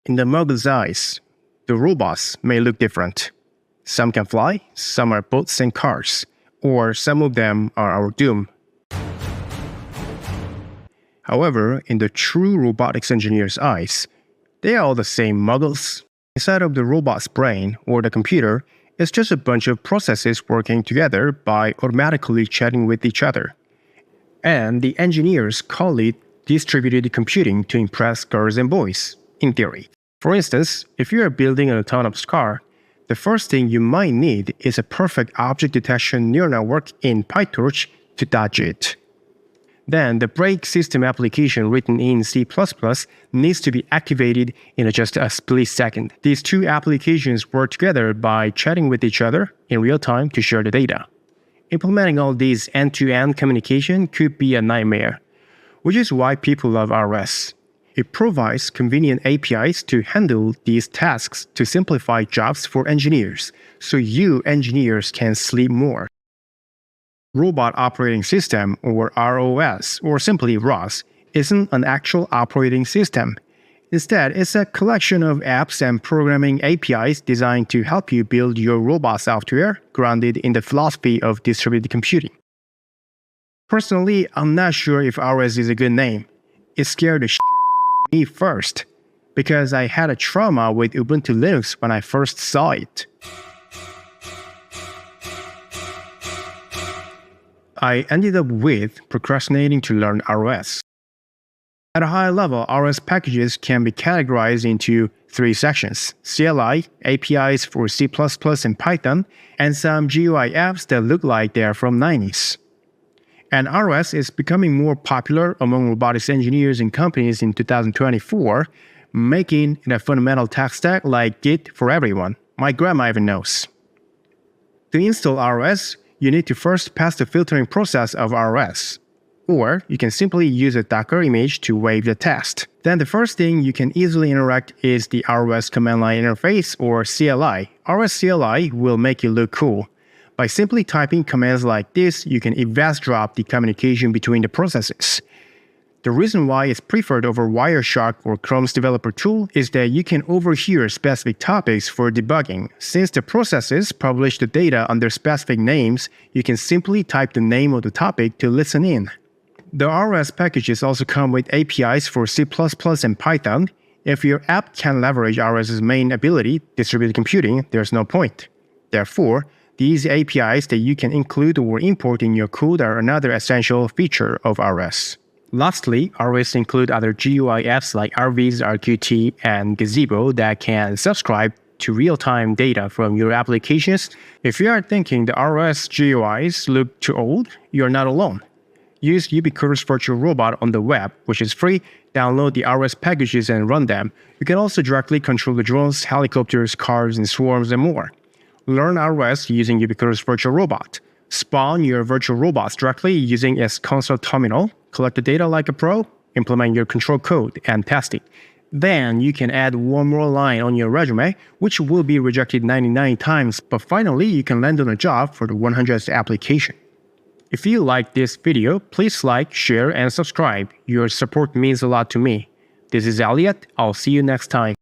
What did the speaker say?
In the muggle's eyes, the robots may look different. Some can fly, some are boats and cars, or some of them are our doom. However, in the true robotics engineer's eyes, they are all the same muggles. Inside of the robot's brain or the computer is just a bunch of processes working together by automatically chatting with each other. And the engineers call it distributed computing to impress girls and boys, in theory. For instance, if you are building an autonomous car, the first thing you might need is a perfect object detection neural network in PyTorch to dodge it. Then the brake system application written in C++ needs to be activated in just a split second. These two applications work together by chatting with each other in real time to share the data. Implementing all these end-to-end communication could be a nightmare, which is why people love RS. It provides convenient APIs to handle these tasks to simplify jobs for engineers, so you engineers can sleep more. Robot Operating System, or ROS, or simply ROS, isn't an actual operating system. Instead, it's a collection of apps and programming APIs designed to help you build your robot software grounded in the philosophy of distributed computing. Personally, I'm not sure if RS is a good name. It scared the shit out of me first, because I had a trauma with Ubuntu Linux when I first saw it. I ended up with procrastinating to learn ROS. At a high level, ROS packages can be categorized into three sections: CLI, APIs for C++ and Python, and some GUI apps that look like they are from 90s. And ROS is becoming more popular among robotics engineers and companies in 2024, making it a fundamental tech stack like Git for everyone. My grandma even knows. To install ROS, you need to first pass the filtering process of ROS. Or you can simply use a Docker image to wave the test. Then the first thing you can easily interact is the ROS command line interface, or CLI. ROS CLI will make it look cool. By simply typing commands like this, you can eavesdrop the communication between the processes. The reason why it's preferred over Wireshark or Chrome's developer tool is that you can overhear specific topics for debugging. Since the processes publish the data under specific names, you can simply type the name of the topic to listen in. The ROS packages also come with APIs for C++ and Python. If your app can leverage ROS's main ability, distributed computing, there's no point. Therefore, these APIs that you can include or import in your code are another essential feature of ROS. Lastly, ROS include other GUI apps like RVs, RQT, and Gazebo that can subscribe to real-time data from your applications. If you are thinking the ROS GUIs look too old, you're not alone. Use Ubiquitous Virtual Robot on the web, which is free. Download the ROS packages and run them. You can also directly control the drones, helicopters, cars, and swarms, and more. Learn ROS using Ubiquitous Virtual Robot. Spawn your virtual robots directly using its console terminal. Collect the data like a pro, implement your control code, and test it. Then you can add one more line on your resume, which will be rejected 99 times, but finally you can land on a job for the 100th application. If you like this video, please like, share, and subscribe. Your support means a lot to me. This is Elliot. I'll see you next time.